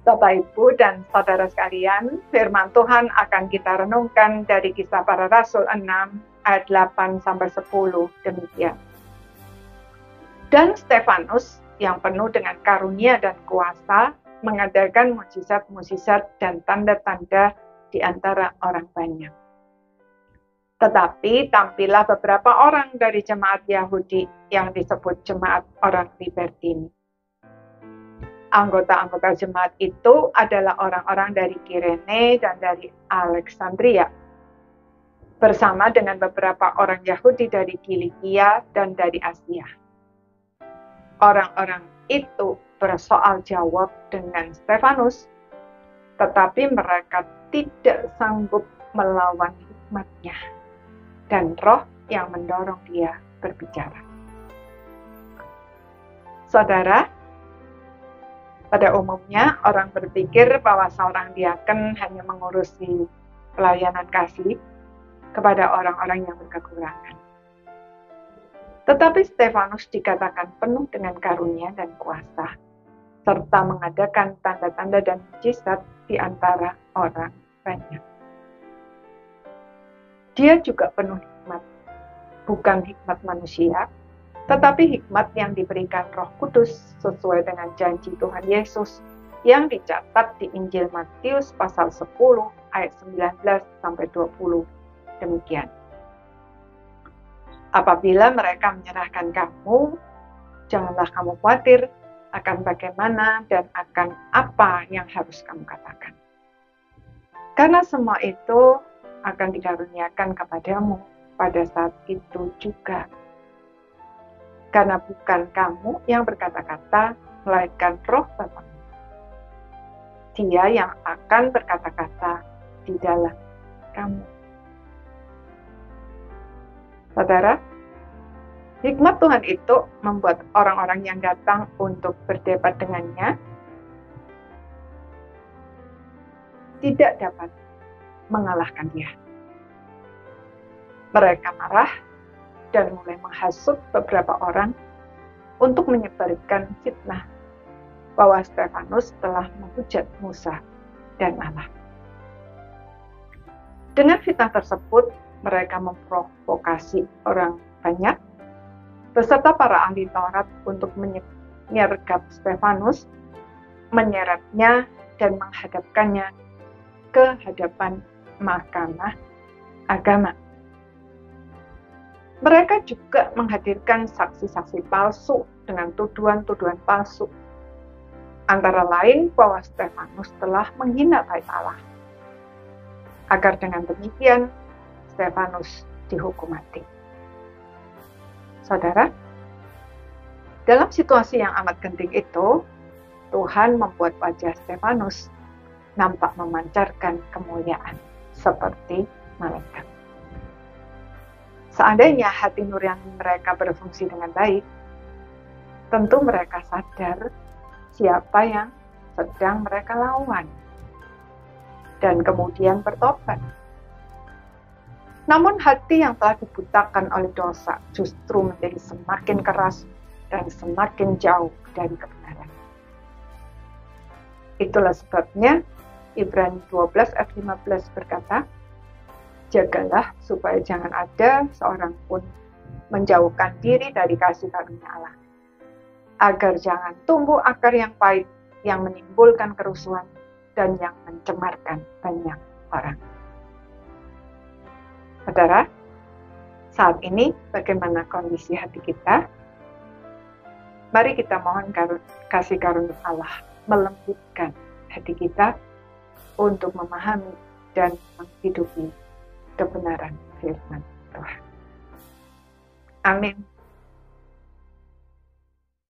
Bapak, Ibu, dan saudara sekalian, firman Tuhan akan kita renungkan dari Kisah Para Rasul 6 ayat 8-10 demikian. Dan Stefanus yang penuh dengan karunia dan kuasa mengadakan mukjizat-mukjizat dan tanda-tanda di antara orang banyak. Tetapi tampillah beberapa orang dari jemaat Yahudi yang disebut jemaat orang Libertini. Anggota-anggota jemaat itu adalah orang-orang dari Kirene dan dari Alexandria, bersama dengan beberapa orang Yahudi dari Kilikia dan dari Asia. Orang-orang itu bersoal jawab dengan Stefanus, tetapi mereka tidak sanggup melawan hikmatnya dan roh yang mendorong dia berbicara. Saudara, pada umumnya orang berpikir bahwa seorang diaken hanya mengurusi pelayanan kasih kepada orang-orang yang berkekurangan. Tetapi Stefanus dikatakan penuh dengan karunia dan kuasa, serta mengadakan tanda-tanda dan mukjizat di antara orang banyak. Dia juga penuh hikmat, bukan hikmat manusia, tetapi hikmat yang diberikan Roh Kudus sesuai dengan janji Tuhan Yesus yang dicatat di Injil Matius pasal 10 ayat 19-20 demikian. Apabila mereka menyerahkan kamu, janganlah kamu khawatir akan bagaimana dan akan apa yang harus kamu katakan. Karena semua itu akan dikaruniakan kepadamu pada saat itu juga. Karena bukan kamu yang berkata-kata, melainkan Roh Bapamu. Dia yang akan berkata-kata di dalam kamu. Saudara, hikmat Tuhan itu membuat orang-orang yang datang untuk berdebat dengannya tidak dapat mengalahkan dia. Mereka marah dan mulai menghasut beberapa orang untuk menyebarkan fitnah bahwa Stefanus telah menghujat Musa dan Allah. Dengan fitnah tersebut, mereka memprovokasi orang banyak, beserta para ahli Taurat untuk menyergap Stefanus, menyeretnya dan menghadapkannya ke hadapan mahkamah agama. Mereka juga menghadirkan saksi-saksi palsu dengan tuduhan-tuduhan palsu. Antara lain bahwa Stefanus telah menghina Bait Allah. Agar dengan demikian, Stefanus dihukum mati. Saudara, dalam situasi yang amat genting itu, Tuhan membuat wajah Stefanus nampak memancarkan kemuliaan seperti malaikat. Seandainya hati nurani mereka berfungsi dengan baik, tentu mereka sadar siapa yang sedang mereka lawan, dan kemudian bertobat. Namun hati yang telah dibutakan oleh dosa justru menjadi semakin keras dan semakin jauh dari kebenaran. Itulah sebabnya Ibrani 12 ayat 15 berkata, jagalah supaya jangan ada seorang pun menjauhkan diri dari kasih karunia Allah, agar jangan tumbuh akar yang pahit yang menimbulkan kerusuhan dan yang mencemarkan banyak orang. Saudara, saat ini bagaimana kondisi hati kita? Mari kita mohon kasih karunia Allah melembutkan hati kita untuk memahami dan menghidupi kebenaran firman Tuhan. Amin.